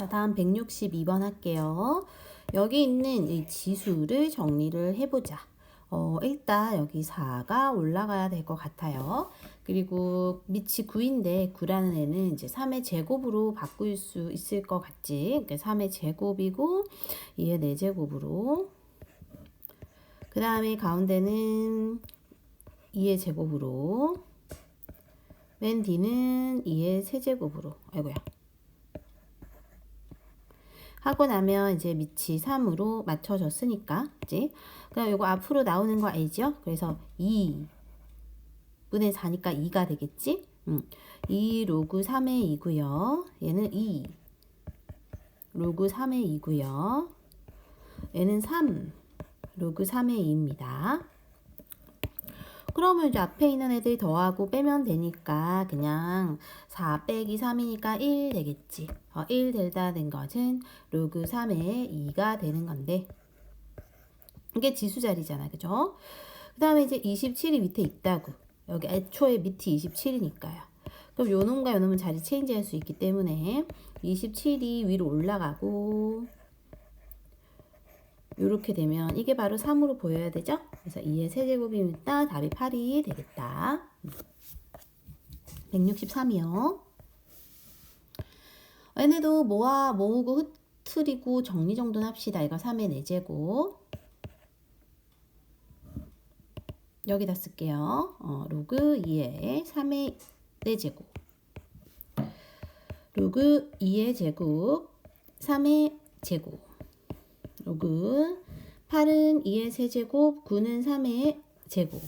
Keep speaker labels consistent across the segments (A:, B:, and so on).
A: 자, 다음 162번 할게요. 여기 있는 이 지수를 정리를 해보자. 일단 여기 4가 올라가야 될 것 같아요. 그리고 밑이 9인데 9라는 애는 이제 3의 제곱으로 바꿀 수 있을 것 같지. 그러니까 3의 제곱이고 2의 4제곱으로. 그 다음에 가운데는 2의 제곱으로. 맨 뒤는 2의 세제곱으로. 아이고야. 하고 나면 이제 밑이 3으로 맞춰졌으니까, 그치? 그럼 요거 앞으로 나오는 거 알죠? 그래서 2분의 4니까 2가 되겠지? 2 로그 3의 2고요. 얘는 2 로그 3의 2고요. 얘는 3 로그 3의 2입니다. 그러면 이제 앞에 있는 애들 더하고 빼면 되니까 그냥 4 빼기 3이니까 1 되겠지. 1 델다 된 것은 로그 3의 2가 되는 건데 이게 지수 자리잖아. 그죠? 그 다음에 이제 27이 밑에 있다고. 여기 애초에 밑이 27이니까요. 그럼 요 놈과 요 놈은 자리 체인지 할 수 있기 때문에 27이 위로 올라가고 이렇게 되면 이게 바로 3으로 보여야 되죠? 그래서 2의 세제곱이니까 답이 8이 되겠다. 163이요. 얘네도 모으고 흐트리고 정리정돈 합시다. 이거 3의 4제곱. 여기다 쓸게요. 로그 2의 3의 4제곱. 로그 2의 제곱 3의 제곱. 로그 8은 2의 세제곱, 9는 3의 제곱.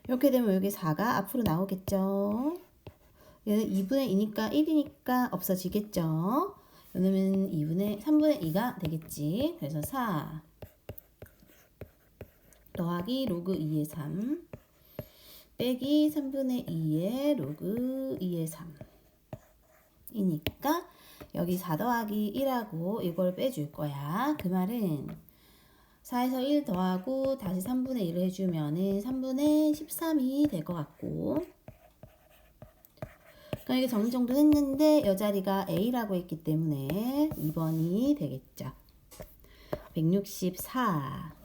A: 이렇게 되면 여기 4가 앞으로 나오겠죠. 얘는 2분의 2니까 1이니까 없어지겠죠. 왜냐면 3분의 2가 되겠지. 그래서 4 더하기 로그 2의 3 빼기 3분의 2의 로그 2의 3 이니까 여기 4 더하기 1하고 이걸 빼줄 거야. 그 말은 4에서 1 더하고 다시 3분의 1을 해주면은 3분의 13이 될 것 같고. 그럼 이게 정리정돈 했는데 이 자리가 A라고 했기 때문에 2번이 되겠죠. 164.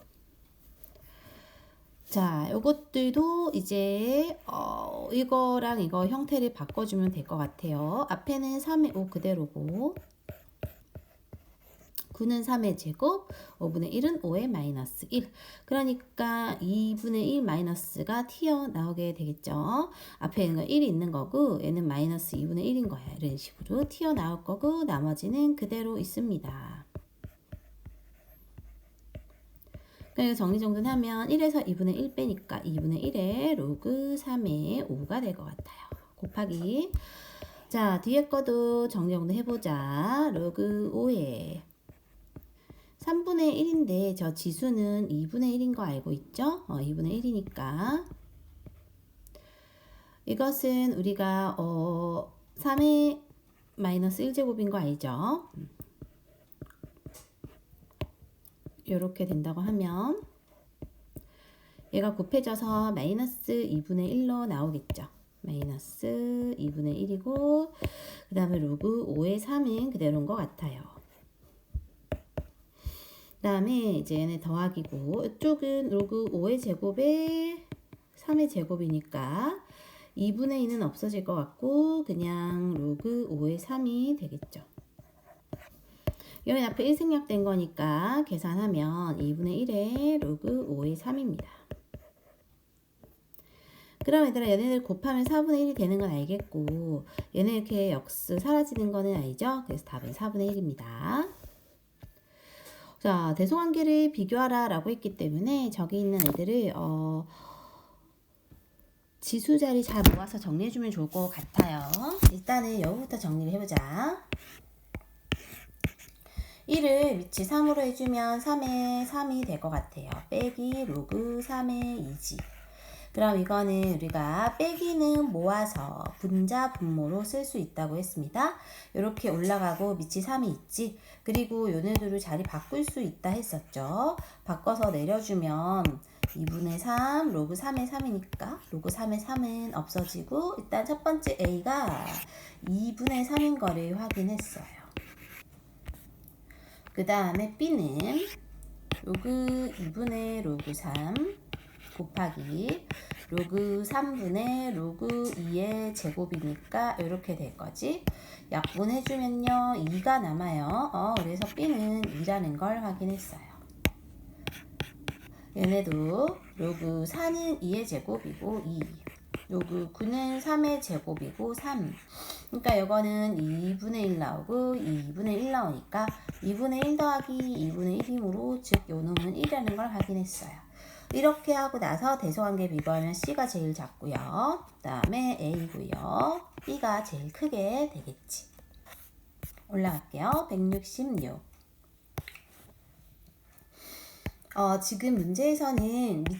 A: 자, 요것들도 이제 이거랑 이거 형태를 바꿔주면 될 것 같아요. 앞에는 3의 5 그대로고 9는 3의 제곱, 5분의 1은 5의 마이너스 1. 그러니까 2분의 1 마이너스가 튀어나오게 되겠죠. 앞에 있는 거 1이 있는 거고 얘는 마이너스 2분의 1인 거야. 이런 식으로 튀어나올 거고 나머지는 그대로 있습니다. 그러니까 정리정돈하면 1에서 2분의 1 빼니까 2분의 1에 로그 3의 5가 될 것 같아요. 곱하기. 자, 뒤에 거도 정리정돈 해보자. 로그 5에 3분의 1인데 저 지수는 2분의 1인 거 알고 있죠? 2분의 1이니까 이것은 우리가 3의 마이너스 1제곱인 거 알죠? 이렇게 된다고 하면 얘가 곱해져서 마이너스 2분의 1로 나오겠죠. 마이너스 2분의 1이고 그 다음에 로그 5의 3은 그대로인 것 같아요. 그 다음에 이제 얘네 더하기고 이쪽은 로그 5의 제곱에 3의 제곱이니까 2분의 2는 없어질 것 같고 그냥 로그 5의 3이 되겠죠. 여기 앞에 1 생략된 거니까 계산하면 2분의 1에 로그 5의 3입니다. 그럼 얘들아 얘네들 곱하면 4분의 1이 되는 건 알겠고 얘네 이렇게 역수 사라지는 거는 알죠? 그래서 답은 4분의 1입니다. 자, 대소관계를 비교하라 라고 했기 때문에 저기 있는 애들을 지수 자리 잘 모아서 정리해주면 좋을 것 같아요. 일단은 여기부터 정리를 해보자. 1을 위치 3으로 해주면 3의 3이 될 것 같아요. 빼기 로그 3의 2지. 그럼 이거는 우리가 빼기는 모아서 분자 분모로 쓸 수 있다고 했습니다. 이렇게 올라가고 밑이 3이 있지. 그리고 요네들을 자리 바꿀 수 있다 했었죠. 바꿔서 내려주면 2분의 3 로그 3의 3이니까 로그 3의 3은 없어지고 일단 첫 번째 A가 2분의 3인 거를 확인했어요. 그 다음에 b는 로그 2분의 로그 3 곱하기 로그 3분의 로그 2의 제곱이니까 이렇게 될 거지. 약분해주면요 2가 남아요. 그래서 b는 2라는 걸 확인했어요. 얘네도 로그 4는 2의 제곱이고 2, 로그 9는 3의 제곱이고 3. 그러니까 이거는 2분의 1 나오고 2분의 1 나오니까 2분의 1 더하기 2분의 1이므로 즉 요 놈은 1이라는 걸 확인했어요. 이렇게 하고 나서 대소관계 비교하면 C가 제일 작고요. 그 다음에 A고요. B가 제일 크게 되겠지. 올라갈게요. 166. 지금 문제에서는 밑이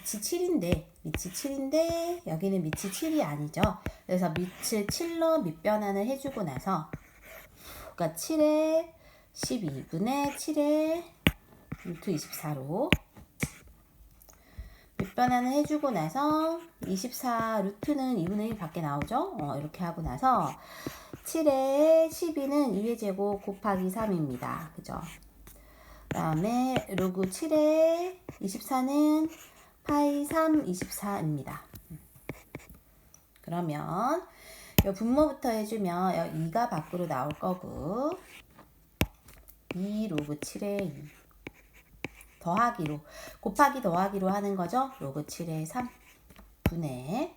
A: 7인데 여기는 밑이 7이 아니죠. 그래서 밑을 7로 밑변환을 해주고 나서 그러니까 7에 12분의 7에 루트 24로 밑변환을 해주고 나서 24 루트는 2분의 1 밖에 나오죠. 이렇게 하고 나서 7에 12는 2의 제곱 곱하기 3입니다. 그죠? 그 다음에 로그 7에 24는 파이 3 24입니다. 그러면 이 분모부터 해주면 2가 밖으로 나올 거고 2 로그 7에 2 더하기로 곱하기 더하기로 하는 거죠. 로그 7에 3분의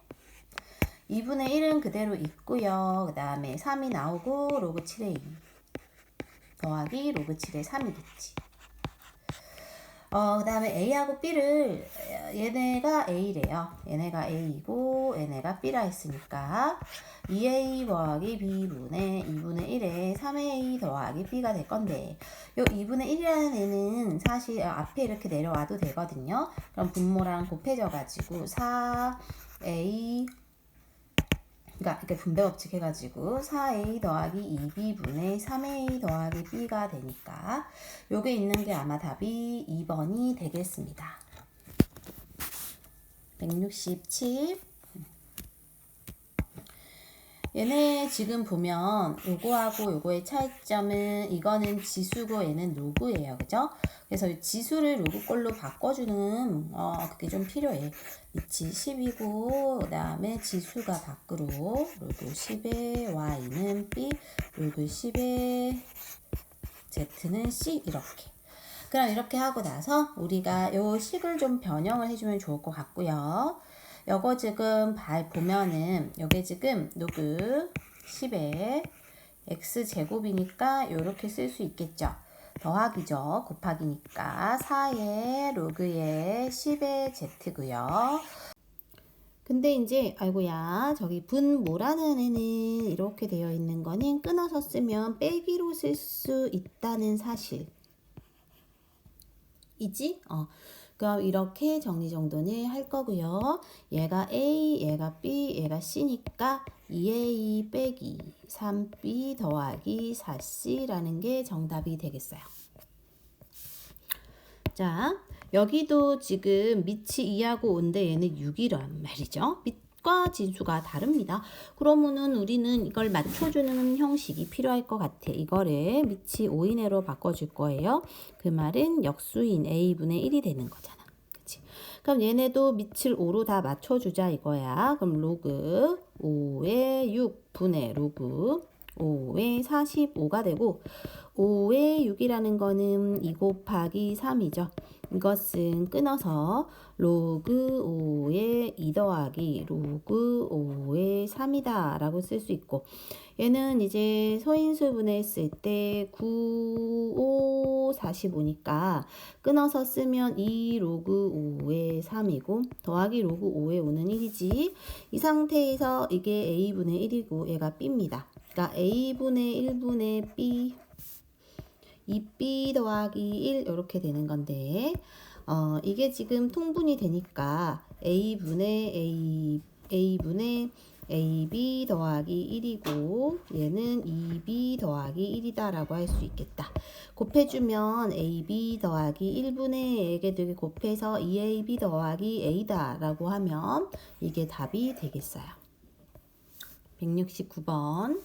A: 2분의 1은 그대로 있고요. 그 다음에 3이 나오고 로그 7에 2 더하기 로그 7에 3이겠지. 그 다음에 A하고 B를 얘네가 A래요. 얘네가 A이고 얘네가 B라 했으니까 2A 더하기 B분의 2분의 1에 3A 더하기 B가 될 건데 요 2분의 1이라는 애는 사실 앞에 이렇게 내려와도 되거든요. 그럼 분모랑 곱해져 가지고 4A 그러니까 이렇게 분배 법칙 해가지고 4A 더하기 2B분의 3A 더하기 B가 되니까 요게 있는 게 아마 답이 2번이 되겠습니다. 167. 얘네 지금 보면 요거하고 요거의 차이점은 이거는 지수고 얘는 로그예요. 그죠? 그래서 지수를 로그 걸로 바꿔주는 그게 좀 필요해. 위치 10이고 그 다음에 지수가 밖으로 로그 10의 y는 b, 로그 10의 z는 c 이렇게. 그럼 이렇게 하고 나서 우리가 요 식을 좀 변형을 해주면 좋을 것 같고요. 요거 지금 보면은 요게 지금 로그 10의 x제곱이니까 요렇게 쓸 수 있겠죠. 더하기죠. 곱하기니까 4의 로그의 10의 z고요. 근데 이제 아이고야 저기 분모라는 애는 이렇게 되어 있는 거는 끊어서 쓰면 빼기로 쓸 수 있다는 사실 이지? 그럼 이렇게 정리정돈을 할 거고요. 얘가 A, 얘가 B, 얘가 C니까 2A 빼기 3B 더하기 4C라는 게 정답이 되겠어요. 자, 여기도 지금 밑이 2하고 5인데 얘는 6이란 말이죠. 밑과 진수가 다릅니다. 그러면은 우리는 이걸 맞춰주는 형식이 필요할 것 같아. 이거를 밑이 5 이내로 바꿔줄 거예요. 그 말은 역수인 A분의 1이 되는 거잖아. 그치? 그럼 얘네도 밑을 5로 다 맞춰주자 이거야. 그럼 로그 5의 6분의 로그 5의 45가 되고 5의 6이라는 거는 2 곱하기 3이죠. 이것은 끊어서 로그 5의 2 더하기 로그 5의 3이다 라고 쓸 수 있고 얘는 이제 소인수 분해했을 때 9, 5, 45니까 끊어서 쓰면 2 로그 5의 3이고 더하기 로그 5의 5는 1이지. 이 상태에서 이게 A분의 1이고 얘가 B입니다. 그러니까 A분의 1분의 B 2B 더하기 1 이렇게 되는 건데 이게 지금 통분이 되니까 A분의 AB 더하기 1이고 얘는 2B 더하기 1이다 라고 할 수 있겠다. 곱해주면 AB 더하기 1분의 에게 되게 곱해서 2AB 더하기 A다 라고 하면 이게 답이 되겠어요. 169번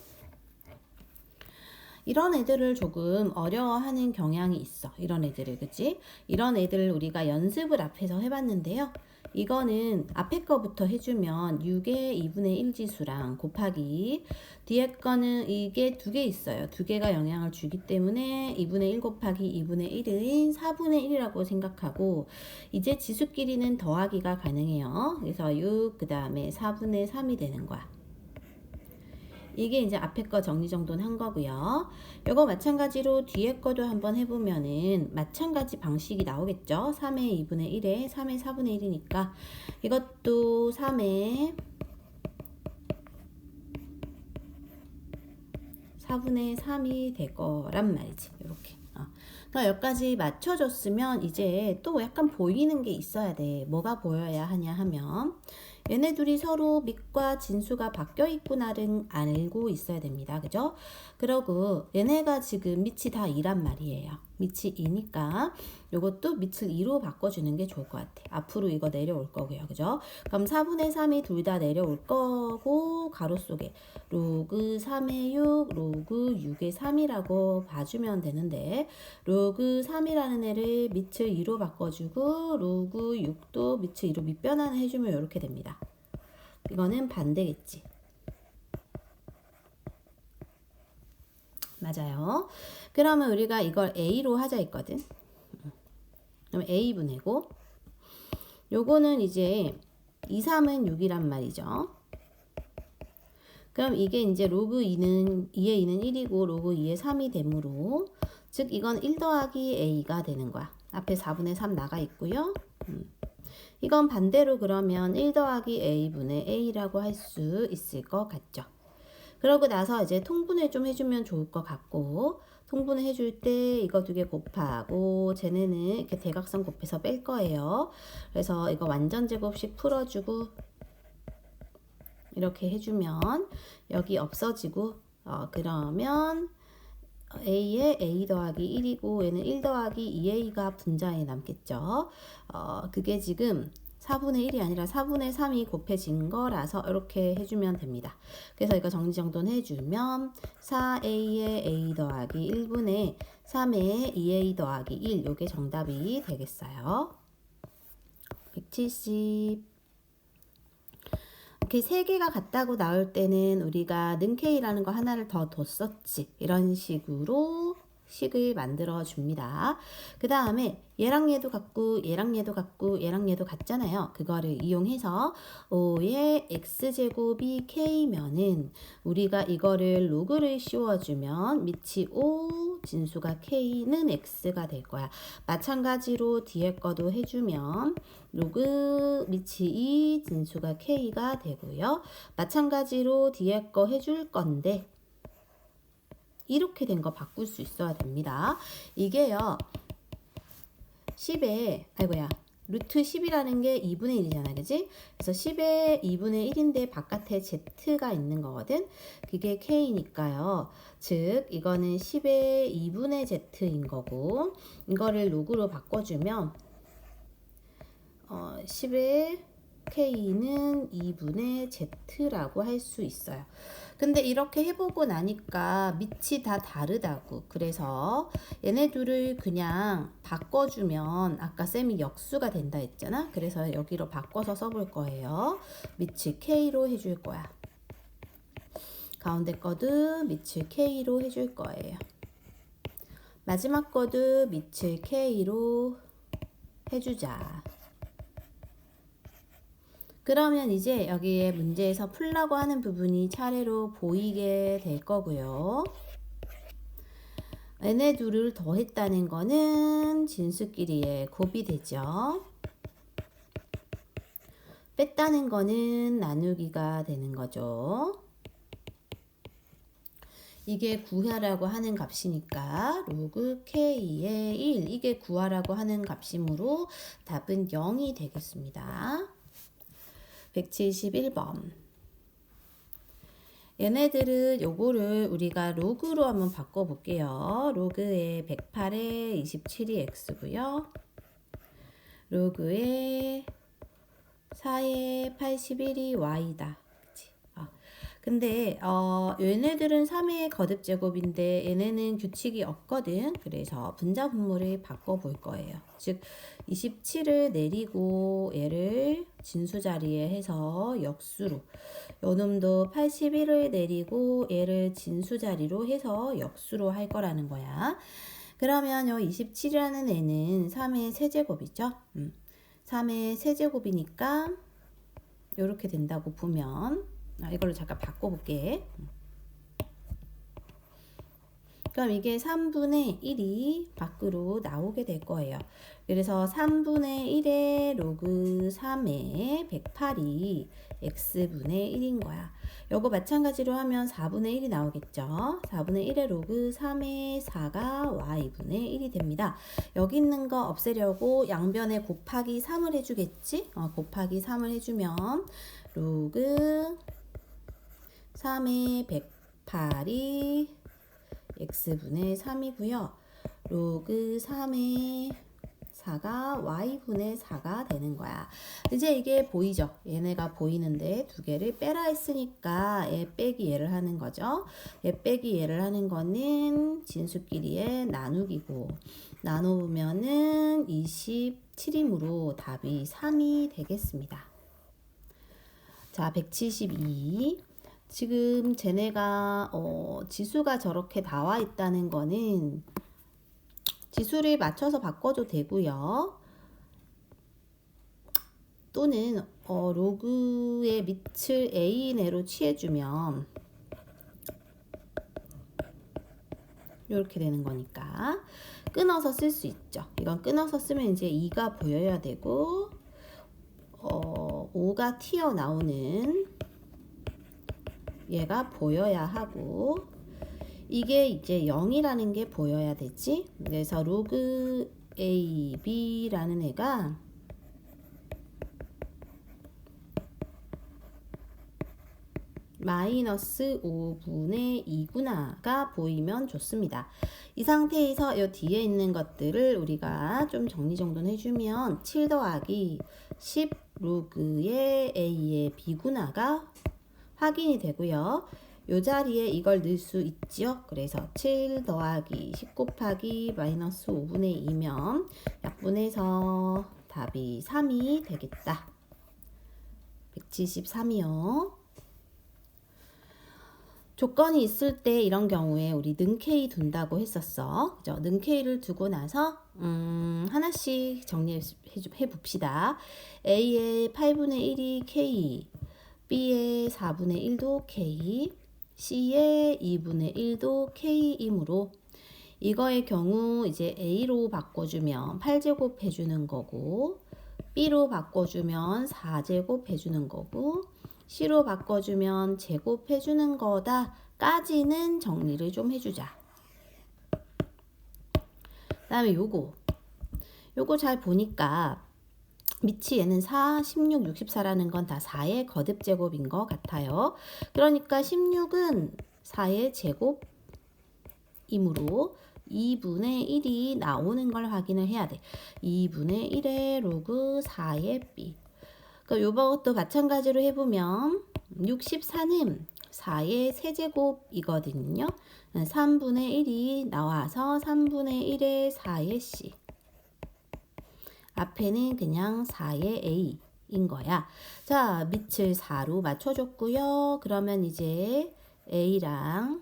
A: 이런 애들을 조금 어려워하는 경향이 있어. 이런 애들을, 그치? 이런 애들을 우리가 연습을 앞에서 해봤는데요. 이거는 앞에 거부터 해주면 6의 2분의 1 지수랑 곱하기 뒤에 거는 이게 두 개 있어요. 두 개가 영향을 주기 때문에 2분의 1 곱하기 2분의 1은 4분의 1이라고 생각하고 이제 지수끼리는 더하기가 가능해요. 그래서 6, 그 다음에 4분의 3이 되는 거야. 이게 이제 앞에 거 정리정돈 한 거고요. 요거 마찬가지로 뒤에 거도 한번 해보면은 마찬가지 방식이 나오겠죠. 3의 2분의 1에 3의 4분의 1이니까 이것도 3의 4분의 3이 될 거란 말이지. 이렇게. 그러니까 여기까지 맞춰줬으면 이제 또 약간 보이는 게 있어야 돼. 뭐가 보여야 하냐 하면 얘네 둘이 서로 밑과 진수가 바뀌어 있구나를 알고 있어야 됩니다. 그죠? 그러고 얘네가 지금 밑이 다 2란 말이에요. 밑이 2니까 요것도 밑을 2로 바꿔주는 게 좋을 것 같아. 앞으로 이거 내려올 거고요. 그죠? 그럼 4분의 3이 둘 다 내려올 거고 가로 속에 로그 3의 6, 로그 6의 3이라고 봐주면 되는데 로그 3이라는 애를 밑을 2로 바꿔주고 로그 6도 밑을 2로 밑변환을 해주면 이렇게 됩니다. 이거는 반대겠지. 맞아요. 그러면 우리가 이걸 A로 하자 했거든. 그럼 A 분해고 요거는 이제 2, 3은 6이란 말이죠. 그럼 이게 이제 로그 2의 2는 1이고 로그 2의 3이 되므로 즉 이건 1 더하기 A가 되는 거야. 앞에 4분의 3 나가 있고요. 이건 반대로 그러면 1 더하기 A분의 A라고 할 수 있을 것 같죠. 그러고 나서 이제 통분을 좀 해주면 좋을 것 같고 통분을 해줄 때 이거 두 개 곱하고 쟤네는 이렇게 대각선 곱해서 뺄 거예요. 그래서 이거 완전 제곱식 풀어주고 이렇게 해주면 여기 없어지고 그러면 A에 A 더하기 1이고 얘는 1 더하기 2A가 분자에 남겠죠. 그게 지금 4분의 1이 아니라 4분의 3이 곱해진 거라서 이렇게 해주면 됩니다. 그래서 이거 정리정돈 해주면 4A에 A 더하기 1분의 3에 2A 더하기 1 요게 정답이 되겠어요. 170 이렇게 세 개가 같다고 나올 때는 우리가 는 K라는 거 하나를 더 뒀었지. 이런 식으로 식을 만들어 줍니다. 그 다음에 얘랑 얘도 같고 얘랑 얘도 같고 얘랑 얘도 같잖아요. 그거를 이용해서 5의 x제곱이 k면은 우리가 이거를 로그를 씌워주면 밑이 5 진수가 k는 x가 될 거야. 마찬가지로 뒤에 거도 해주면 로그 밑이 2 진수가 k가 되고요. 마찬가지로 뒤에 거 해줄 건데 이렇게 된 거 바꿀 수 있어야 됩니다. 이게요. 10에 아이고야 루트 10이라는 게 2분의 1이잖아. 그지? 그래서 10의 2분의 1인데 바깥에 z가 있는 거거든. 그게 k니까요. 즉 이거는 10의 2분의 z인 거고 이거를 로그로 바꿔주면 10의 k는 2분의 z라고 할 수 있어요. 근데 이렇게 해보고 나니까 밑이 다 다르다고. 그래서 얘네 둘을 그냥 바꿔주면 아까 쌤이 역수가 된다 했잖아. 그래서 여기로 바꿔서 써볼 거예요. 밑을 k로 해줄 거야. 가운데 거도 밑을 k로 해줄 거예요. 마지막 거도 밑을 k로 해주자. 그러면 이제 여기에 문제에서 풀라고 하는 부분이 차례로 보이게 될 거고요. 얘네 둘을 더했다는 거는 진수끼리의 곱이 되죠. 뺐다는 거는 나누기가 되는 거죠. 이게 구하라고 하는 값이니까 로그 k의 1 이게 구하라고 하는 값이므로 답은 0이 되겠습니다. 171번. 얘네들은 요거를 우리가 로그로 한번 바꿔볼게요. 로그에 108에 27이 x고요. 로그에 4에 81이 y다. 그치? 근데 얘네들은 3의 거듭 제곱인데 얘네는 규칙이 없거든. 그래서 분자 분모를 바꿔 볼 거예요. 즉 27을 내리고 얘를 진수 자리에 해서 역수로, 요놈도 81을 내리고 얘를 진수 자리로 해서 역수로 할 거라는 거야. 그러면 요 27이라는 애는 3의 세제곱이죠. 3의 세제곱이니까 이렇게 된다고 보면, 이걸로 잠깐 바꿔볼게. 그럼 이게 3분의 1이 밖으로 나오게 될 거예요. 그래서 3분의 1의 로그 3의 108이 x분의 1인 거야. 요거 마찬가지로 하면 4분의 1이 나오겠죠. 4분의 1의 로그 3의 4가 y분의 1이 됩니다. 여기 있는 거 없애려고 양변에 곱하기 3을 해주겠지. 곱하기 3을 해주면 로그 3의 108이 x분의 3이고요. 로그 3의 4가 y분의 4가 되는 거야. 이제 이게 보이죠? 얘네가 보이는데 두 개를 빼라 했으니까 얘 빼기 얘를 하는 거죠. 얘 빼기 얘를 하는 거는 진수끼리의 나누기고, 나눠보면은 27이므로 답이 3이 되겠습니다. 자, 172. 지금 쟤네가 지수가 저렇게 나와 있다는 거는 지수를 맞춰서 바꿔도 되고요. 또는 로그의 밑을 a인으로 취해주면 이렇게 되는 거니까 끊어서 쓸 수 있죠. 이건 끊어서 쓰면 이제 2가 보여야 되고 5가 튀어나오는 얘가 보여야 하고, 이게 이제 0이라는 게 보여야 되지. 그래서 로그 AB라는 애가 마이너스 5분의 2구나가 보이면 좋습니다. 이 상태에서 이 뒤에 있는 것들을 우리가 좀 정리정돈 해주면 7 더하기 10 로그의 A의 B구나가 확인이 되고요. 요 자리에 이걸 넣을 수 있죠. 그래서 7 더하기 10 곱하기 마이너스 5분의 2면 약분해서 답이 3이 되겠다. 173이요. 조건이 있을 때 이런 경우에 우리 는 K 둔다고 했었어. 그죠? 는 K를 두고 나서 하나씩 정리해 봅시다. A의 8분의 1이 K, B의 4분의 1도 K, C의 2분의 1도 K이므로 이거의 경우 이제 A로 바꿔주면 8제곱 해주는 거고, B로 바꿔주면 4제곱 해주는 거고, C로 바꿔주면 제곱 해주는 거다까지는 정리를 좀 해주자. 그 다음에 요거 잘 보니까 밑이 얘는 4, 16, 64라는 건 다 4의 거듭 제곱인 것 같아요. 그러니까 16은 4의 제곱이므로 2분의 1이 나오는 걸 확인을 해야 돼. 2분의 1의 로그 4의 B. 그러니까 요것도 마찬가지로 해보면 64는 4의 세제곱이거든요. 3분의 1이 나와서 3분의 1의 4의 C. 앞에는 그냥 4의 A인 거야. 자, 밑을 4로 맞춰줬고요. 그러면 이제 A랑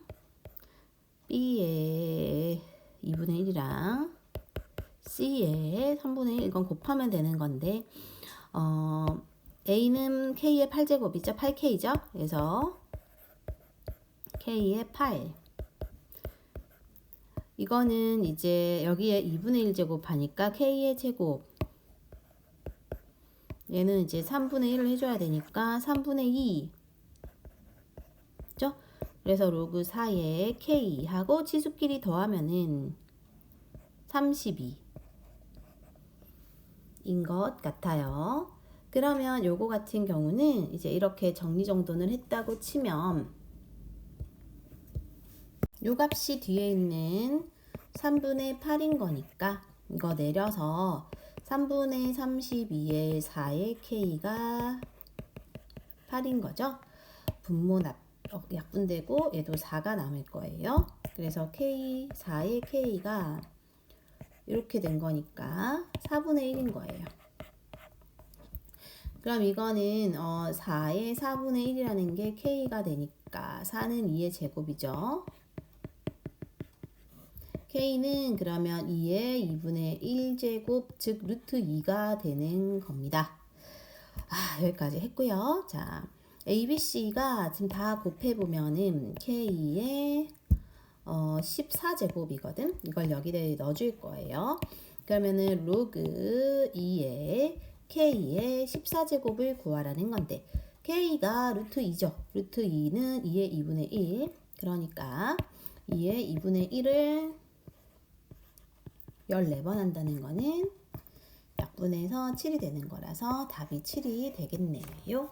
A: B의 2분의 1이랑 C의 3분의 1 이건 곱하면 되는 건데 A는 K의 8제곱이죠. 8K죠. 그래서 K의 8. 이거는 이제 여기에 2분의 1제곱 하니까 K의 제곱. 얘는 이제 3분의 1을 해줘야 되니까 3분의 2. 그죠? 그래서 로그 4의 K하고 치수끼리 더하면은 32인 것 같아요. 그러면 요거 같은 경우는 이제 이렇게 정리정돈을 했다고 치면 요 값이 뒤에 있는 3분의 8인 거니까 이거 내려서 3분의 32의 4의 K가 8인 거죠. 분모 납 약분되고 얘도 4가 남을 거예요. 그래서 K, 4의 K가 이렇게 된 거니까 4분의 1인 거예요. 그럼 이거는 4의 4분의 1이라는 게 K가 되니까 4는 2의 제곱이죠. K는 그러면 2의 2분의 1제곱, 즉 루트 2가 되는 겁니다. 여기까지 했고요. 자, A, B, C가 지금 다 곱해보면은 K의 14제곱이거든. 이걸 여기에 넣어줄 거예요. 그러면은 로그 2의 K의 14제곱을 구하라는 건데 K가 루트 2죠. 루트 2는 2의 2분의 1. 그러니까 2의 2분의 1을 14번 한다는 거는 약분해서 7이 되는 거라서 답이 7이 되겠네요.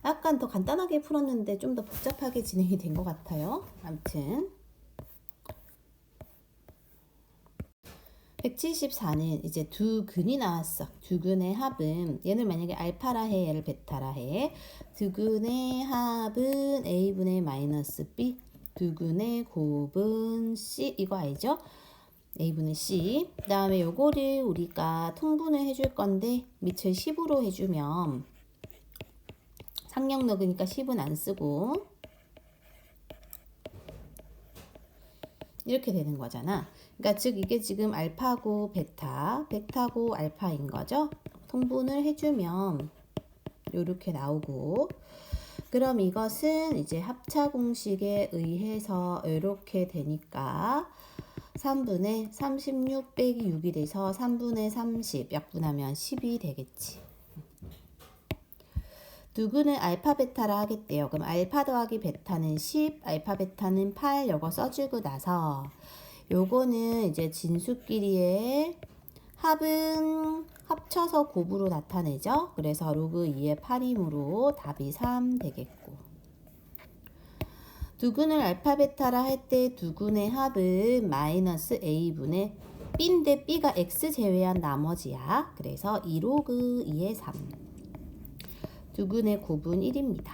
A: 약간 더 간단하게 풀었는데 좀 더 복잡하게 진행이 된 것 같아요. 아무튼 174는 이제 두 근이 나왔어. 두 근의 합은 얘를 만약에 알파라 해, 얘를 베타라 해. 두 근의 합은 a분의 마이너스 b, 두 근의 곱은 c, 이거 알죠? a분의 c. 그 다음에 요거를 우리가 통분을 해줄 건데 밑을 10으로 해주면 상력 넣으니까 10은 안 쓰고 이렇게 되는 거잖아. 그러니까 즉 이게 지금 알파고 베타, 베타고 알파인 거죠. 통분을 해주면 이렇게 나오고, 그럼 이것은 이제 합차 공식에 의해서 이렇게 되니까 3분의 36 빼기 6이 돼서 3분의 30 약분하면 10이 되겠지. 누구는 알파 베타라 하겠대요. 그럼 알파 더하기 베타는 10, 알파 베타는 8 요거 써주고 나서 요거는 이제 진수끼리의 합은 합쳐서 곱으로 나타내죠. 그래서 로그 2의 8이므로 답이 3 되겠고, 두근을 알파 베타라 할 때 두근의 합은 마이너스 a분의 b인데 b가 x 제외한 나머지야. 그래서 2 로그 2의 3. 두근의 곱은 1입니다.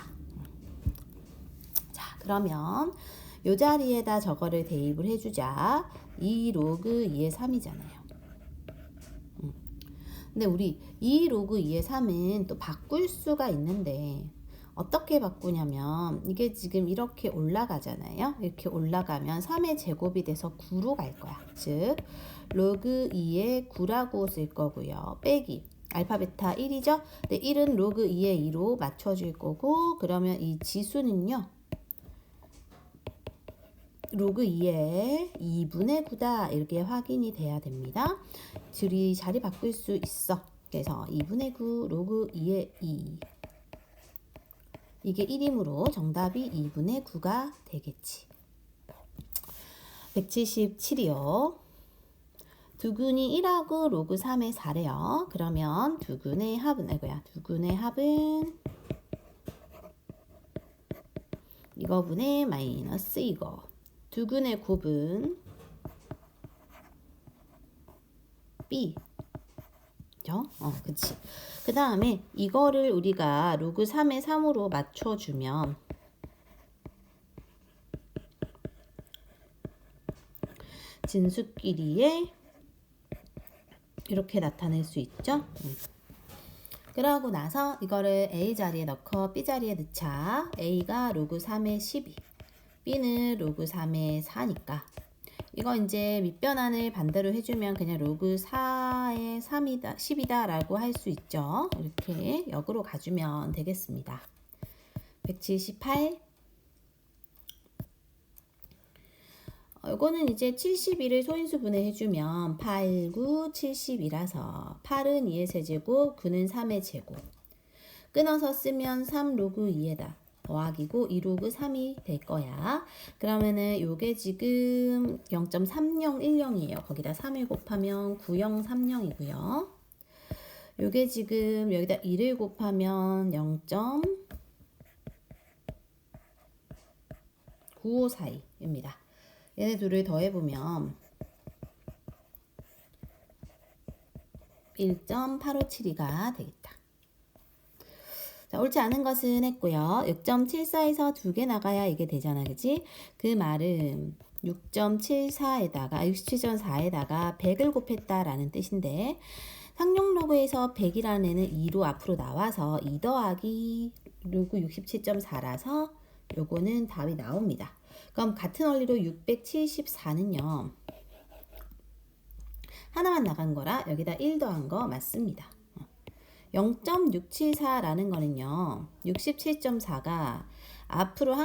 A: 자, 그러면 요 자리에다 저거를 대입을 해주자. 2 로그 2의 3이잖아요. 근데 우리 2 로그 2의 3은 또 바꿀 수가 있는데 어떻게 바꾸냐면 이게 지금 이렇게 올라가잖아요. 이렇게 올라가면 3의 제곱이 돼서 9로 갈 거야. 즉 로그 2의 9라고 쓸 거고요. 빼기 알파 베타 1이죠. 근데 1은 로그 2의 2로 맞춰줄 거고, 그러면 이 지수는요 로그 2의 2분의 9다 이렇게 확인이 돼야 됩니다. 줄이 자리 바꿀 수 있어. 그래서 2분의 9 로그 2의 2, 이게 1이므로 정답이 2분의 9가 되겠지. 177이요. 두근이 1하고 로그 3의 4래요. 그러면 두근의 합은 두근의 합은 이거분의 마이너스 이거. 두근의 곱은 b. 그죠? 그치. 그 다음에 이거를 우리가 로그 3의 3으로 맞춰주면 진수끼리에 이렇게 나타낼 수 있죠. 그러고 나서 이거를 A 자리에 넣고 B 자리에 넣자. A가 로그 3의 12, B는 로그 3의 4니까 이거 이제 밑변환을 반대로 해주면 그냥 로그 4의 3이다, 10이다 라고 할 수 있죠. 이렇게 역으로 가주면 되겠습니다. 178. 이거는 이제 71을 소인수 분해해주면 8, 9, 70이라서 8은 2의 세제곱, 9는 3의 제곱. 끊어서 쓰면 3 로그 2에다 더하기고 2 로그 3이 될 거야. 그러면은 요게 지금 0.3010이에요. 거기다 3을 곱하면 9030이고요. 요게 지금 여기다 2를 곱하면 0.9542입니다. 얘네 둘을 더해보면 1.8572가 되겠다. 자, 옳지 않은 것은 했고요. 6.74에서 2개 나가야 이게 되잖아. 그치? 그 말은 67.4에다가 100을 곱했다라는 뜻인데 상용로그에서 100이라는 애는 2로 앞으로 나와서 2 더하기 로그 67.4라서 요거는 답이 나옵니다. 그럼 같은 원리로 674는요. 하나만 나간 거라 여기다 1 더한 거 맞습니다. 0.674라는 거는요. 67.4가 앞으로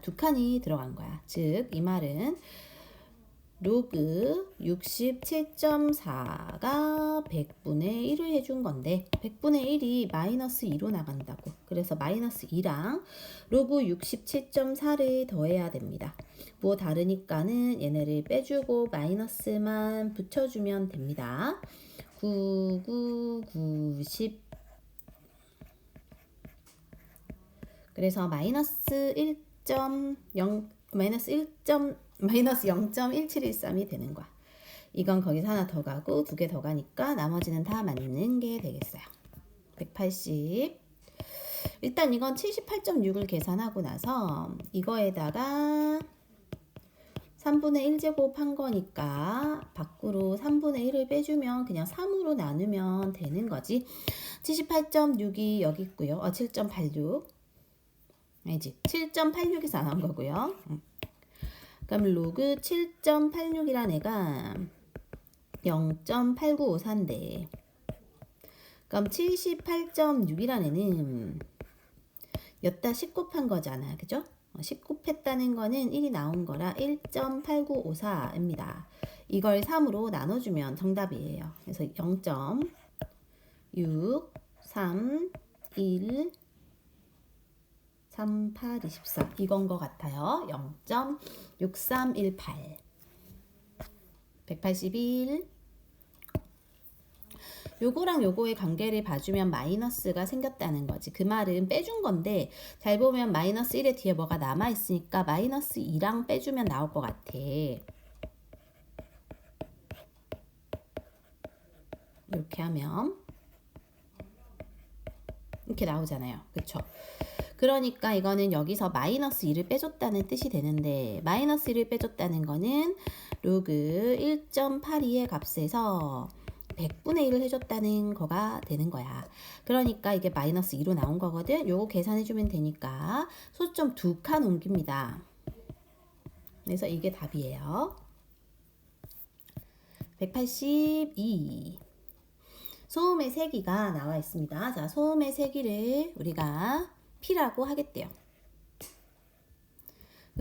A: 두 칸이 들어간 거야. 즉, 이 말은 로그 67.4가 100분의 1을 해준 건데 100분의 1이 마이너스 2로 나간다고. 그래서 마이너스 2랑 로그 67.4를 더해야 됩니다. 뭐 다르니까는 얘네를 빼주고 마이너스만 붙여주면 됩니다. 90. 그래서 마이너스 0.1713이 되는 거야. 이건 거기서 하나 더 가고 2개 더 가니까 나머지는 다 맞는 게 되겠어요. 180. 일단 이건 78.6을 계산하고 나서 이거에다가 3분의 1제곱 한 거니까 밖으로 3분의 1을 빼주면 그냥 3으로 나누면 되는 거지. 78.6이 여기 있고요. 7.86. 아니지. 7.86에서 나온 거고요. 그럼 로그 7.86이란 애가 0.8954인데 그럼 78.6이란 애는 여기다 10 곱한 거잖아. 그죠? 10 곱했다는 거는 1이 나온 거라 1.8954입니다. 이걸 3으로 나눠주면 정답이에요. 그래서 0.631 38, 24 이건 것 같아요. 0.6318 181. 요거랑 요거의 관계를 봐주면 마이너스가 생겼다는 거지. 그 말은 빼준 건데 잘 보면 마이너스 1의 뒤에 뭐가 남아있으니까 마이너스 2랑 빼주면 나올 것 같아. 이렇게 하면 이렇게 나오잖아요. 그쵸? 그러니까 이거는 여기서 마이너스 2를 빼줬다는 뜻이 되는데 마이너스 1을 빼줬다는 거는 로그 1.82의 값에서 100분의 1을 해줬다는 거가 되는 거야. 그러니까 이게 마이너스 2로 나온 거거든. 요거 계산해주면 되니까 소점 2칸 옮깁니다. 그래서 이게 답이에요. 182. 소음의 세기가 나와 있습니다. 자, 소음의 세기를 우리가 P라고 하겠대요.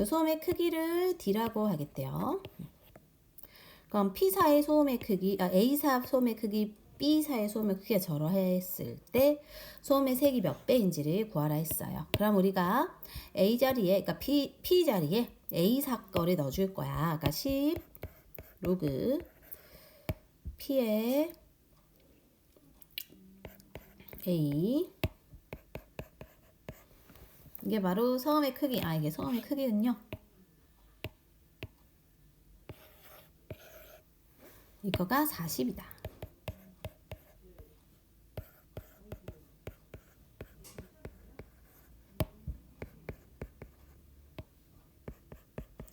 A: 소음의 크기를 D라고 하겠대요. 그럼 P사의 소음의 크기, A사 소음의 크기, B사의 소음의 크기가 저러했을 때 소음의 색이 몇 배인지를 구하라 했어요. 그럼 우리가 A 자리에, 그러니까 P 자리에 A사 거를 넣어줄 거야. 그러니까 10 로그 P의 A, 이게 바로 소음의 크기. 이게 소음의 크기는요. 이거가 40이다.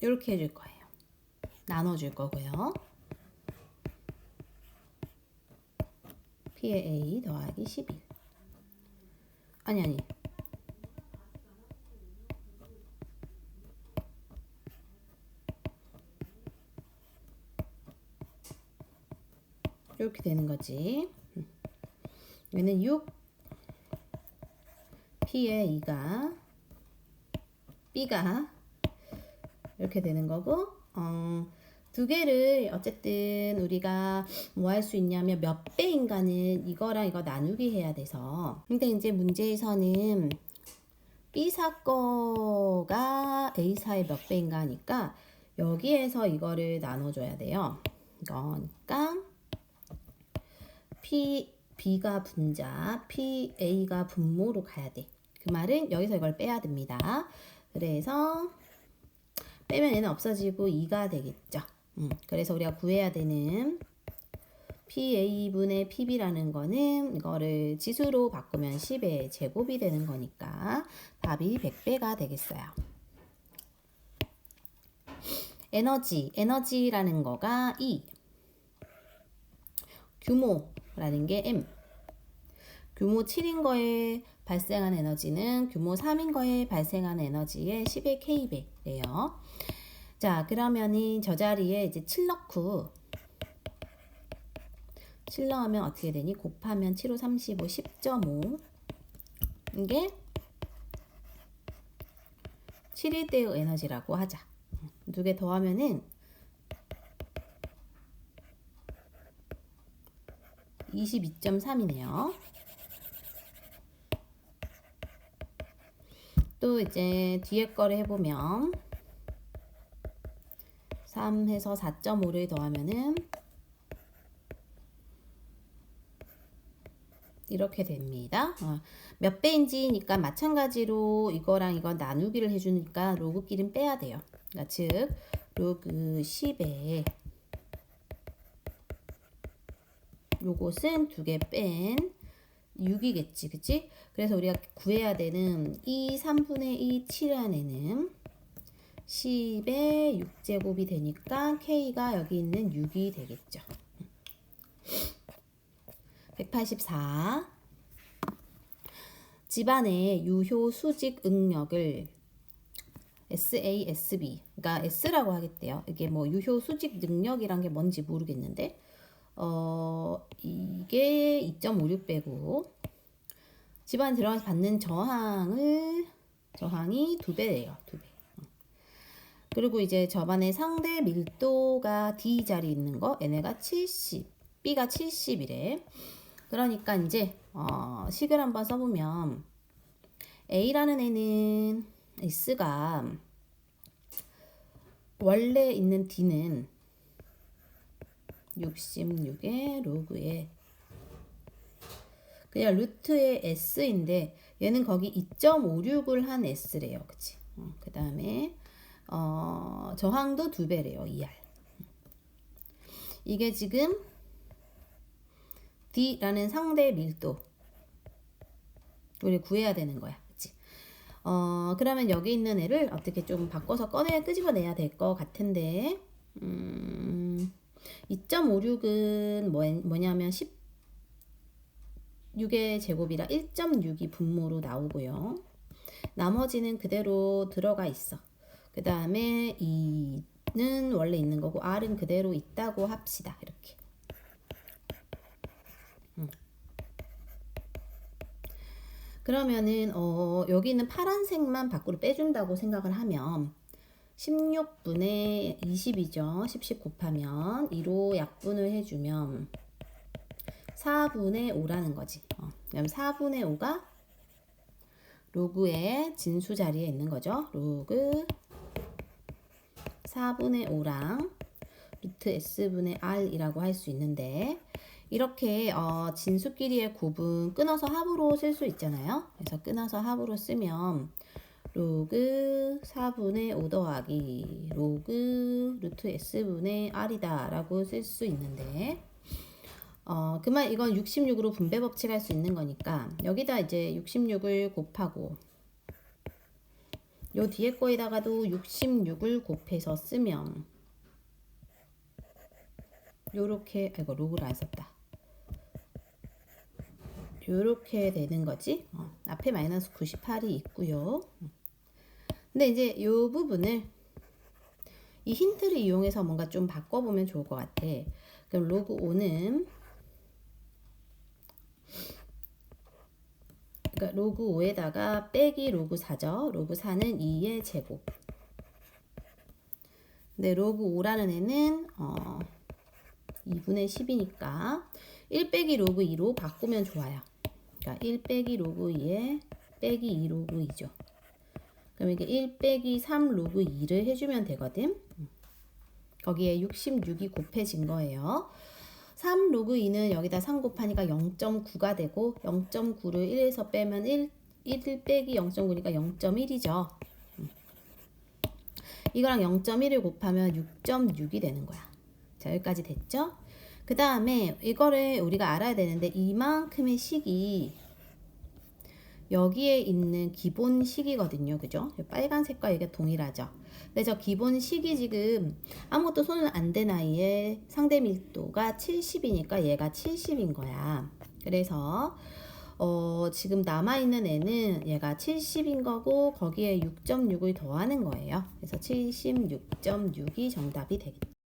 A: 이렇게 해줄 거예요. 나눠줄 거고요. P의 A 더하기 11. 아니. 이렇게 되는 거지. 얘는 6 P의 2가 B가 이렇게 되는 거고 두 개를 어쨌든 우리가 뭐 할 수 있냐면 몇 배인가는 이거랑 이거 나누기 해야 돼서 근데 이제 문제에서는 B사 거가 A사의 몇 배인가 하니까 여기에서 이거를 나눠줘야 돼요. 그러니까 B가 분자, A가 분모로 가야 돼. 그 말은 여기서 이걸 빼야 됩니다. 그래서 빼면 얘는 없어지고 2가 되겠죠. 그래서 우리가 구해야 되는 PA분의 PB라는 거는 이거를 지수로 바꾸면 10의 제곱이 되는 거니까 답이 100배가 되겠어요. 에너지라는 거가 E, 규모라는 게 M. 규모 7인 거에 발생한 에너지는 규모 3인 거에 발생한 에너지의 10의 K배래요. 자, 그러면은 저 자리에 이제 7 넣고 7 넣으면 어떻게 되니? 곱하면 7호 35, 10.5. 이게 7일 때의 에너지라고 하자. 두 개 더하면은 22.3이네요. 또 이제 뒤에 거를 해보면 3 해서 4.5를 더하면은 이렇게 됩니다. 몇 배인지니까 마찬가지로 이거랑 이거 나누기를 해주니까 로그끼리는 빼야 돼요. 그러니까 즉 로그 10에 요것은 두 개 뺀 6이겠지, 그치? 그래서 우리가 구해야 되는 이 3분의 2 칠한에는 10의 6제곱이 되니까 K가 여기 있는 6이 되겠죠. 184. 집안의 유효 수직 응력을 SA, SB, 그러니까 S라고 하겠대요. 이게 뭐 유효 수직 능력이란 게 뭔지 모르겠는데, 이게 2.56배고, 집안 들어가서 받는 저항이 2배래요. 2배. 그리고 이제 저반의 상대 밀도가 D 자리 있는 거, 얘네가 70, B가 70이래. 그러니까 이제 식을 한번 써보면 A라는 애는 S가 원래 있는 D는 66의 로그에 그냥 루트의 S인데 얘는 거기 2.56을 한 S래요. 그치? 그 다음에 저항도 2배래요. 2R. 이게 지금 D라는 상대 밀도 우리 구해야 되는 거야. 그치? 그러면 여기 있는 애를 어떻게 좀 바꿔서 끄집어내야 될 것 같은데 2.56은 뭐냐면 16의 제곱이라 1.6이 분모로 나오고요. 나머지는 그대로 들어가 있어. 그 다음에 2는 원래 있는 거고 R은 그대로 있다고 합시다. 이렇게. 그러면은 여기 있는 파란색만 밖으로 빼준다고 생각을 하면 16분의 20이죠. 10 곱하면 2로 약분을 해주면 4분의 5라는 거지. 그럼 4분의 5가 로그의 진수 자리에 있는 거죠. 로그 4분의 5랑 루트 S분의 R이라고 할 수 있는데 이렇게 진수끼리의 곱은 끊어서 합으로 쓸 수 있잖아요. 그래서 끊어서 합으로 쓰면 로그 4분의 5 더하기 로그 루트 S분의 R이다 라고 쓸 수 있는데 그만 이건 66으로 분배 법칙할 수 있는 거니까 여기다 이제 66을 곱하고 요 뒤에 거에다가도 66을 곱해서 쓰면 요렇게 로그를 안 썼다. 요렇게 되는 거지. 앞에 마이너스 98이 있고요. 근데 이제 요 부분을 이 힌트를 이용해서 뭔가 좀 바꿔보면 좋을 것 같아. 그럼 로그 5는 그러니까 로그 5에다가 빼기 로그 4죠. 로그 4는 2의 제곱. 근데 로그 5라는 애는 2분의 10이니까 1 빼기 로그 2로 바꾸면 좋아요. 그러니까 1 빼기 로그 2에 빼기 2 로그 2죠. 그럼 이게 1 빼기 3 로그 2를 해주면 되거든. 거기에 66이 곱해진 거예요. 3 로그 2는 여기다 3 곱하니까 0.9가 되고 0.9를 1에서 빼면 1 빼기 0.9니까 0.1이죠. 이거랑 0.1을 곱하면 6.6이 되는 거야. 자, 여기까지 됐죠? 그 다음에 이거를 우리가 알아야 되는데 이만큼의 식이 여기에 있는 기본 식이거든요. 그죠? 빨간색과 이게 동일하죠. 그래서 기본 식이 지금 아무것도 손을 안 댄 아이의 상대 밀도가 70이니까 얘가 70인 거야. 그래서 지금 남아있는 애는 얘가 70인 거고 거기에 6.6을 더하는 거예요. 그래서 76.6이 정답이 되겠죠.